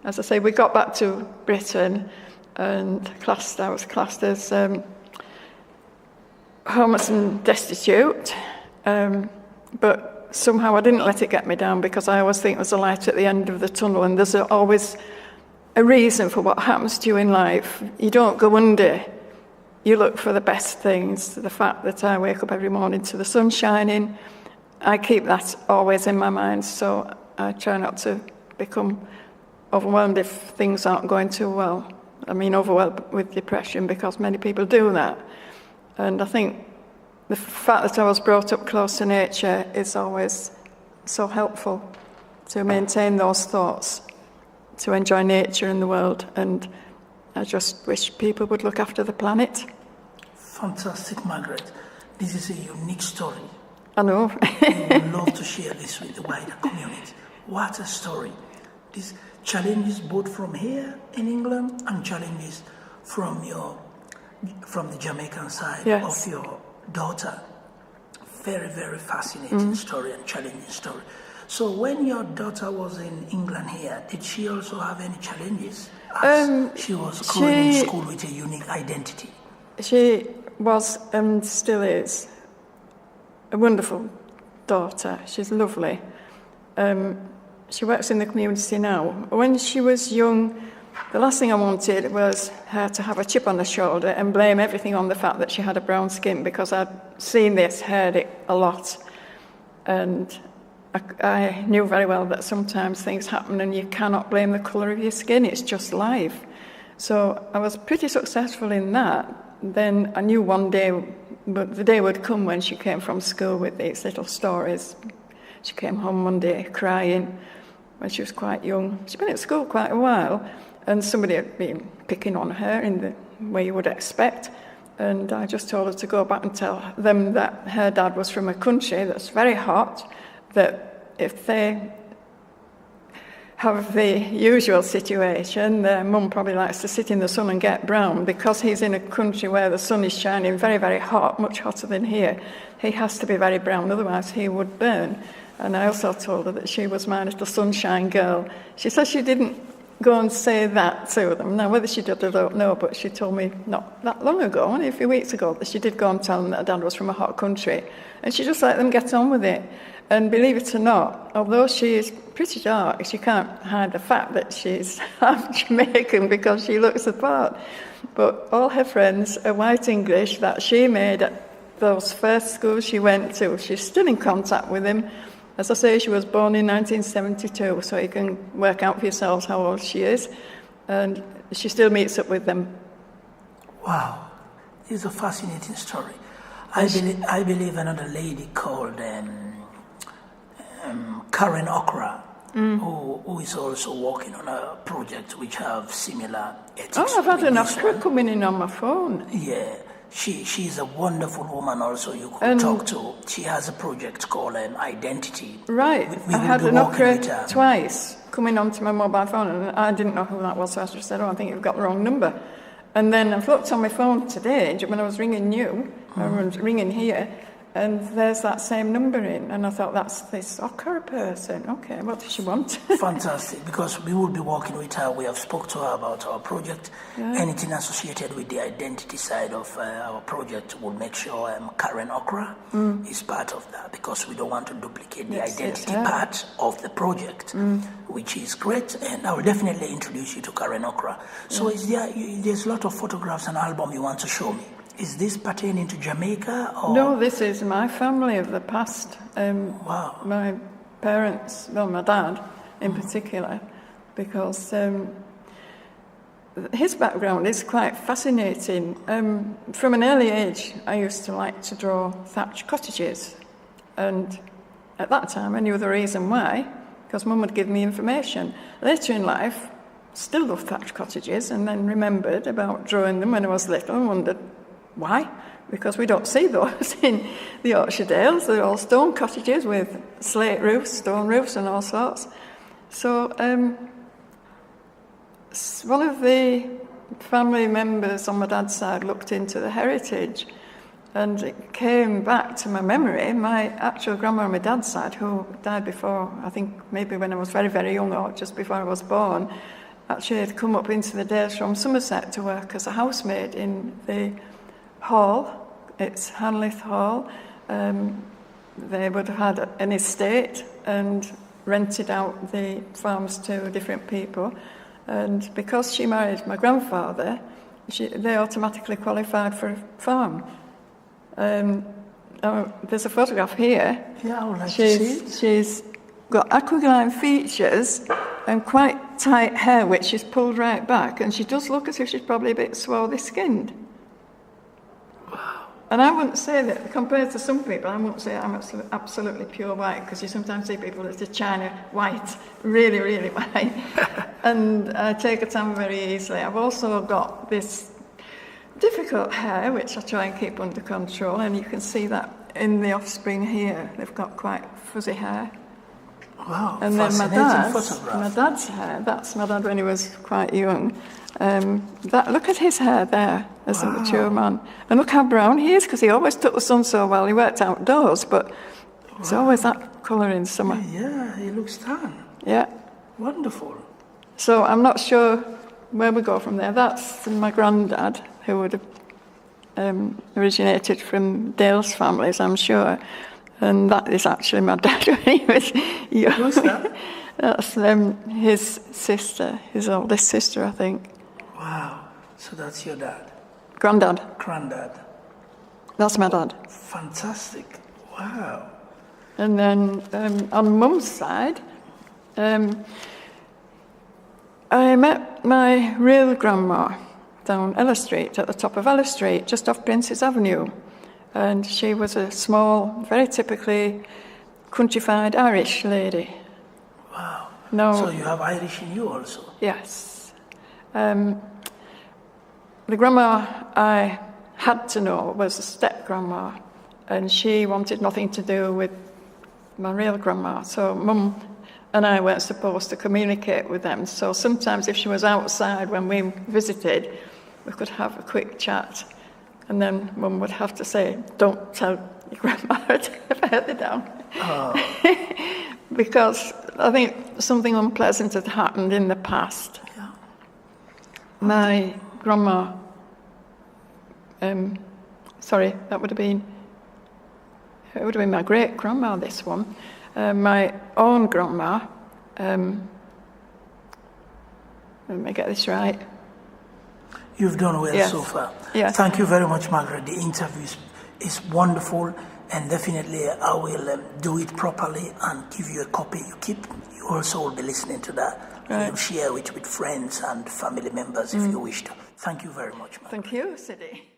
as I say, we got back to Britain and I was classed as homeless and destitute, but somehow I didn't let it get me down, because I always think there's a light at the end of the tunnel, and there's always a reason for what happens to you in life. You don't go under. You look for the best things. The fact that I wake up every morning to the sun shining, I keep that always in my mind, so I try not to become overwhelmed if things aren't going too well. I mean, overwhelmed with depression, because many people do that. And I think the fact that I was brought up close to nature is always so helpful to maintain those thoughts, to enjoy nature and the world. And I just wish people would look after the planet. Fantastic, Margaret. This is a unique story. I know. We would love to share this with the wider community. What a story. These challenges both from here in England and challenges from the Jamaican side of your daughter. Very, very fascinating story and challenging story. So when your daughter was in England here, did she also have any challenges? She was growing in school with a unique identity. She was and still is a wonderful daughter. She's lovely. She works in the community now. When she was young, the last thing I wanted was her to have a chip on her shoulder and blame everything on the fact that she had a brown skin, because I'd seen this, heard it a lot. And I knew very well that sometimes things happen and you cannot blame the colour of your skin, it's just life. So I was pretty successful in that. Then I knew one day, but the day would come when she came from school with these little stories. She came home one day crying when she was quite young. She'd been at school quite a while, and somebody had been picking on her in the way you would expect. And I just told her to go back and tell them that her dad was from a country that's very hot, that if they have the usual situation, their mum probably likes to sit in the sun and get brown. Because he's in a country where the sun is shining very, very hot, much hotter than here, he has to be very brown, otherwise he would burn. And I also told her that she was my little sunshine girl. She said she didn't go and say that to them. Now, whether she did, I don't know, but she told me not that long ago, only a few weeks ago, that she did go and tell them that her dad was from a hot country. And she just let them get on with it. And believe it or not, although she is pretty dark, she can't hide the fact that she's half Jamaican because she looks the part. But all her friends are white English that she made at those first schools she went to. She's still in contact with them. As I say, she was born in 1972, so you can work out for yourselves how old she is. And she still meets up with them. Wow, it's a fascinating story. I believe another lady called Karen Okra, who is also working on a project which have similar ethics. Oh, I've had an Okra coming in on my phone. Yeah, she's a wonderful woman also you could talk to. She has a project called Identity. Right, I had an Okra twice coming onto my mobile phone, and I didn't know who that was, so I just said, I think you've got the wrong number. And then I've looked on my phone today, when I was ringing you, I was ringing here, and there's that same number in, and I thought, that's this Okra person. Okay, what does she want? Fantastic, because we will be working with her. We have spoke to her about our project. Yeah. Anything associated with the identity side of our project, we'll make sure Karen Okra is part of that, because we don't want to duplicate the identity part of the project, which is great, and I will definitely introduce you to Karen Okra. So there's a lot of photographs and album you want to show me. Is this pertaining to Jamaica? Or? No, this is my family of the past. Wow. My parents, well, my dad in particular, because his background is quite fascinating. From an early age, I used to like to draw thatched cottages. And at that time, I knew the reason why, because Mum would give me information. Later in life, still loved thatched cottages, and then remembered about drawing them when I was little and wondered, why? Because we don't see those in the Yorkshire Dales. They're all stone cottages with slate roofs, stone roofs and all sorts. So one of the family members on my dad's side looked into the heritage, and it came back to my memory. My actual grandma on my dad's side, who died before, I think maybe when I was very, very young or just before I was born, actually had come up into the Dales from Somerset to work as a housemaid in the hall. It's Hanlith Hall. They would have had an estate and rented out the farms to different people. And because she married my grandfather, they automatically qualified for a farm. There's a photograph here. Yeah, I would like to see it. She's got aquiline features and quite tight hair, which is pulled right back, and she does look as if she's probably a bit swarthy skinned. Wow. And I wouldn't say that, compared to some people, I wouldn't say I'm absolutely pure white, because you sometimes see people that's a China white, really, really white. And I take a tan very easily. I've also got this difficult hair, which I try and keep under control, and you can see that in the offspring here. They've got quite fuzzy hair. Wow, And then my photograph. dad's hair, that's my dad when he was quite young. Look at his hair there as a mature man. And look how brown he is, because he always took the sun so well. He worked outdoors, but it's always that colour in summer. Yeah, he looks tan. Yeah. Wonderful. So I'm not sure where we go from there. That's my granddad, who would have originated from Dale's families, I'm sure. And that is actually my dad when he was young. Who's that? That's his sister, his oldest sister, I think. Wow. So that's your dad? Granddad. Granddad. That's my dad. Fantastic. Wow. And then on Mum's side, I met my real grandma down Ella Street, at the top of Ella Street, just off Prince's Avenue. And she was a small, very typically countrified Irish lady. Wow. No. So you have Irish in you also? Yes. The grandma I had to know was a step-grandma, and she wanted nothing to do with my real grandma. So Mum and I weren't supposed to communicate with them. So sometimes if she was outside when we visited, we could have a quick chat. And then Mum would have to say, "Don't tell your grandma further down." Oh. Because I think something unpleasant had happened in the past. Yeah. My grandma, it would have been my great grandma, this one. My own grandma, let me get this right. You've done well Yes. so far. Yes. Thank you very much, Margaret. The interview is wonderful, and definitely I will do it properly and give you a copy. You also will be listening to that. Right. You'll share it with friends and family members if you wish to. Thank you very much, Margaret. Thank you, Sidney.